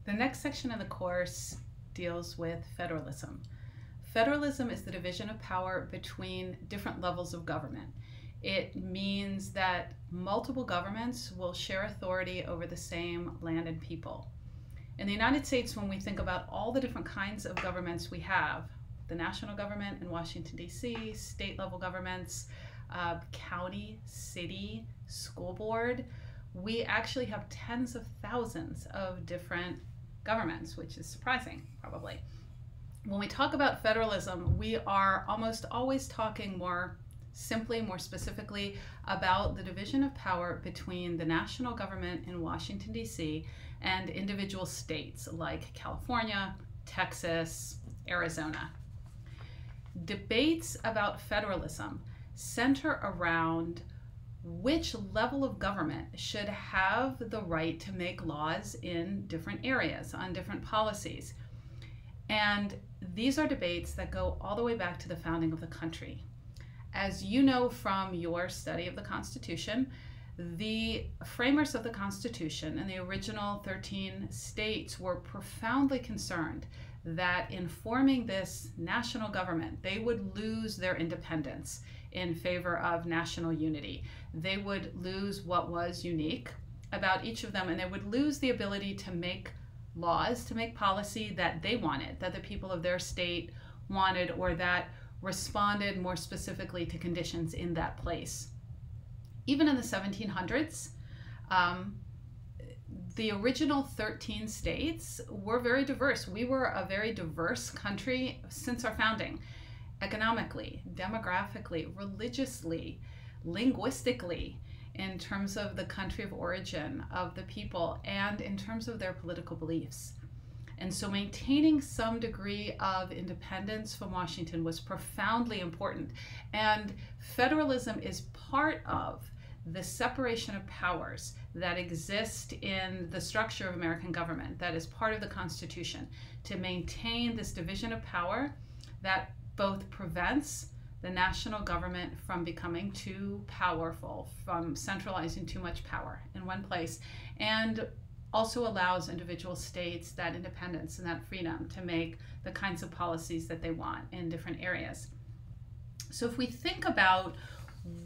The next section of the course deals with federalism. Federalism is the division of power between different levels of government. It means that multiple governments will share authority over the same land and people. In the United States, when we think about all the different kinds of governments we have, the national government in Washington, D.C., state level governments, county, city, school board, we actually have tens of thousands of different governments, which is surprising, probably. When we talk about federalism, we are almost always talking more simply, more specifically, about the division of power between the national government in Washington, D.C., and individual states like California, Texas, Arizona. Debates about federalism center around which level of government should have the right to make laws in different areas, on different policies. And these are debates that go all the way back to the founding of the country. As you know from your study of the Constitution, the framers of the Constitution and the original 13 states were profoundly concerned that in forming this national government, they would lose their independence in favor of national unity. They would lose what was unique about each of them, and they would lose the ability to make laws, to make policy that they wanted, that the people of their state wanted, or that responded more specifically to conditions in that place. Even in the 1700s, the original 13 states were very diverse. We were a very diverse country since our founding, economically, demographically, religiously, linguistically, in terms of the country of origin of the people, and in terms of their political beliefs. And so maintaining some degree of independence from Washington was profoundly important. And federalism is part of the separation of powers that exist in the structure of American government, that is part of the Constitution, to maintain this division of power that both prevents the national government from becoming too powerful, from centralizing too much power in one place, and also allows individual states that independence and that freedom to make the kinds of policies that they want in different areas. So if we think about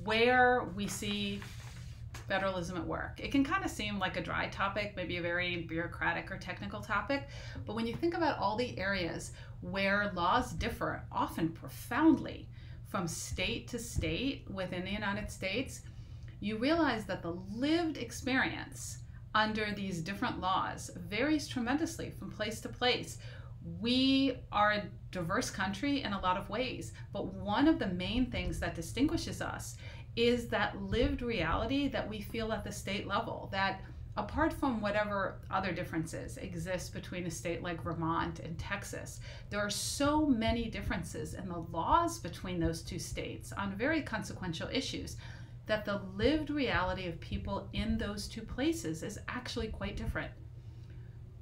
where we see federalism at work, it can kind of seem like a dry topic, maybe a very bureaucratic or technical topic, but when you think about all the areas where laws differ, often profoundly, from state to state within the United States, you realize that the lived experience under these different laws varies tremendously from place to place. We are a diverse country in a lot of ways, but one of the main things that distinguishes us is that lived reality that we feel at the state level, that apart from whatever other differences exist between a state like Vermont and Texas, there are so many differences in the laws between those two states on very consequential issues that the lived reality of people in those two places is actually quite different.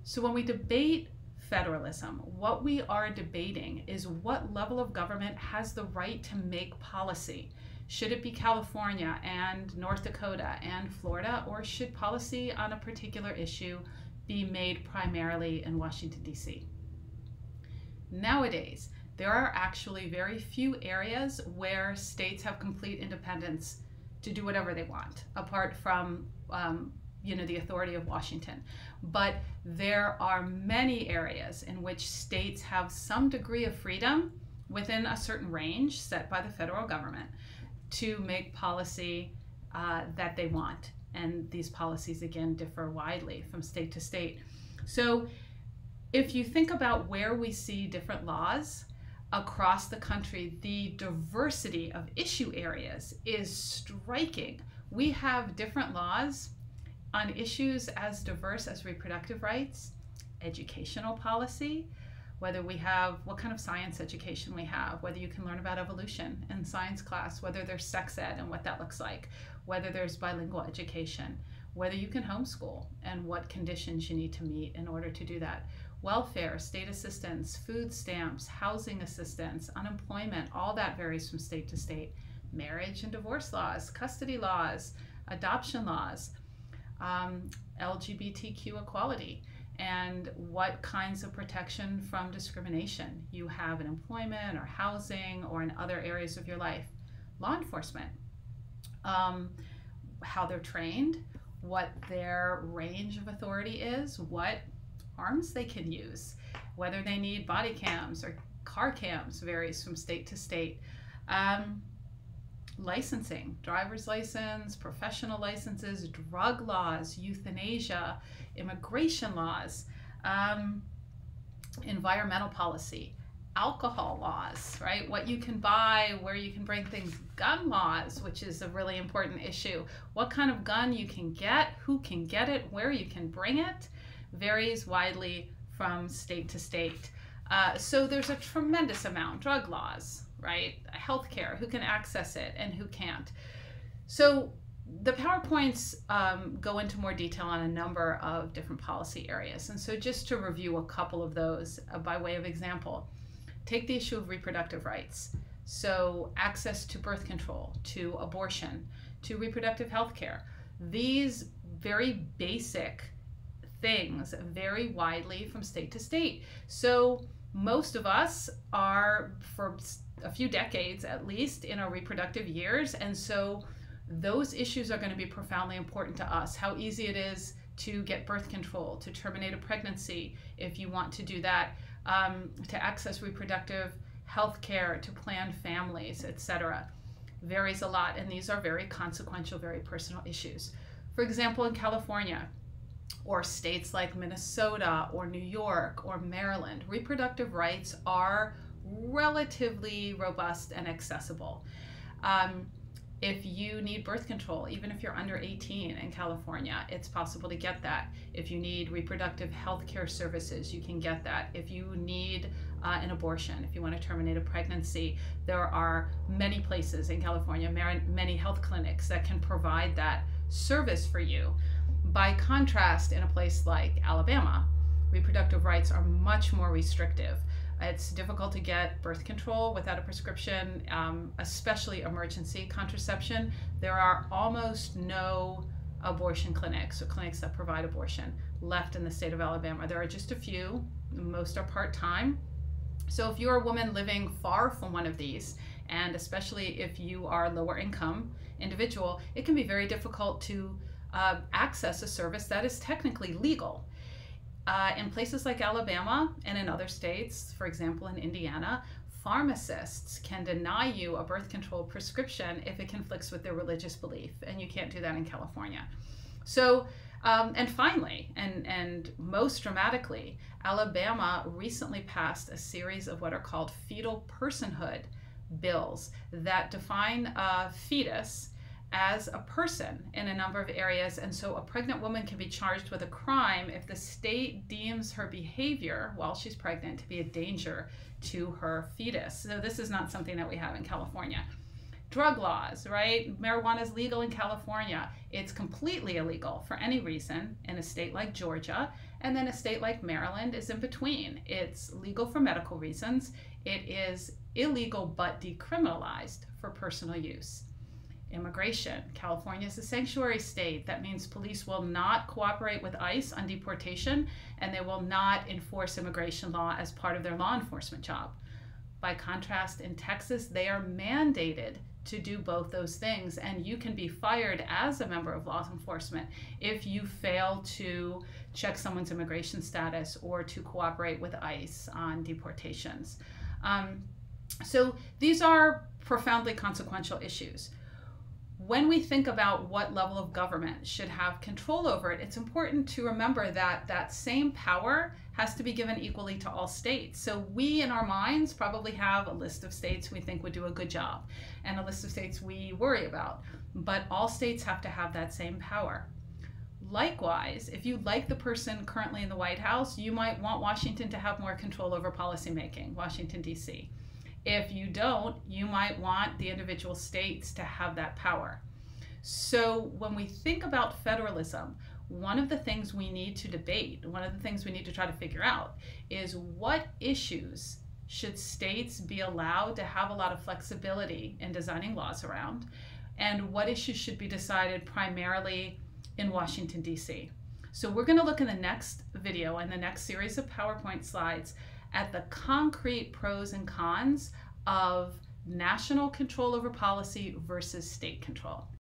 So when we debate federalism, what we are debating is what level of government has the right to make policy. Should it be California and North Dakota and Florida, or should policy on a particular issue be made primarily in Washington, D.C.? Nowadays, there are actually very few areas where states have complete independence to do whatever they want, apart from the authority of Washington. But there are many areas in which states have some degree of freedom within a certain range set by the federal government to make policy that they want. And these policies, again, differ widely from state to state. So if you think about where we see different laws across the country, the diversity of issue areas is striking. We have different laws on issues as diverse as reproductive rights, educational policy, whether we have, what kind of science education we have, whether you can learn about evolution in science class, whether there's sex ed and what that looks like, whether there's bilingual education, whether you can homeschool and what conditions you need to meet in order to do that. Welfare, state assistance, food stamps, housing assistance, unemployment, all that varies from state to state. Marriage and divorce laws, custody laws, adoption laws, LGBTQ equality. and what kinds of protection from discrimination you have in employment or housing or in other areas of your life. Law enforcement, how they're trained, what their range of authority is, what arms they can use, whether they need body cams or car cams varies from state to state. Licensing, driver's license, professional licenses, drug laws, euthanasia, immigration laws, environmental policy, alcohol laws, right? What you can buy, where you can bring things, gun laws, which is a really important issue. What kind of gun you can get, who can get it, where you can bring it, varies widely from state to state. So there's a tremendous amount. Drug laws, right? Healthcare, who can access it and who can't. So the PowerPoints go into more detail on a number of different policy areas. And so just to review a couple of those by way of example, take the issue of reproductive rights. So access to birth control, to abortion, to reproductive health care. These very basic things vary widely from state to state. So most of us are, for a few decades at least, in our reproductive years, and so those issues are going to be profoundly important to us. How easy it is to get birth control, to terminate a pregnancy if you want to do that, to access reproductive health care, to plan families, etc. Varies a lot, and these are very consequential, very personal issues. For example, in California, or states like Minnesota or New York or Maryland, reproductive rights are relatively robust and accessible. If you need birth control, even if you're under 18 in California, it's possible to get that. If you need reproductive health care services, you can get that. If you need an abortion, if you want to terminate a pregnancy, there are many places in California, many health clinics that can provide that service for you. By contrast, in a place like Alabama, reproductive rights are much more restrictive. It's difficult to get birth control without a prescription, especially emergency contraception. There are almost no abortion clinics or clinics that provide abortion left in the state of Alabama. There are just a few, most are part-time. So if you're a woman living far from one of these, and especially if you are a lower income individual, it can be very difficult to access a service that is technically legal. In places like Alabama and in other states, for example in Indiana, pharmacists can deny you a birth control prescription if it conflicts with their religious belief, and you can't do that in California. So, and finally, and most dramatically, Alabama recently passed a series of what are called fetal personhood bills that define a fetus as a person in a number of areas, and so a pregnant woman can be charged with a crime if the state deems her behavior while she's pregnant to be a danger to her fetus. So this is not something that we have in California. Drug laws, right? Marijuana is legal in California. It's completely illegal for any reason in a state like Georgia, and then a state like Maryland is in between. It's legal for medical reasons. It is illegal but decriminalized for personal use. Immigration. California is a sanctuary state. That means police will not cooperate with ICE on deportation, and they will not enforce immigration law as part of their law enforcement job. By contrast, in Texas, they are mandated to do both those things, and you can be fired as a member of law enforcement if you fail to check someone's immigration status or to cooperate with ICE on deportations. So these are profoundly consequential issues. When we think about what level of government should have control over it, it's important to remember that that same power has to be given equally to all states. So we, in our minds, probably have a list of states we think would do a good job and a list of states we worry about. But all states have to have that same power. Likewise, if you like the person currently in the White House, you might want Washington to have more control over policymaking, Washington, D.C. If you don't, you might want the individual states to have that power. So when we think about federalism, one of the things we need to debate, one of the things we need to try to figure out is what issues should states be allowed to have a lot of flexibility in designing laws around, and what issues should be decided primarily in Washington, D.C. So we're going to look in the next video and the next series of PowerPoint slides at the concrete pros and cons of national control over policy versus state control.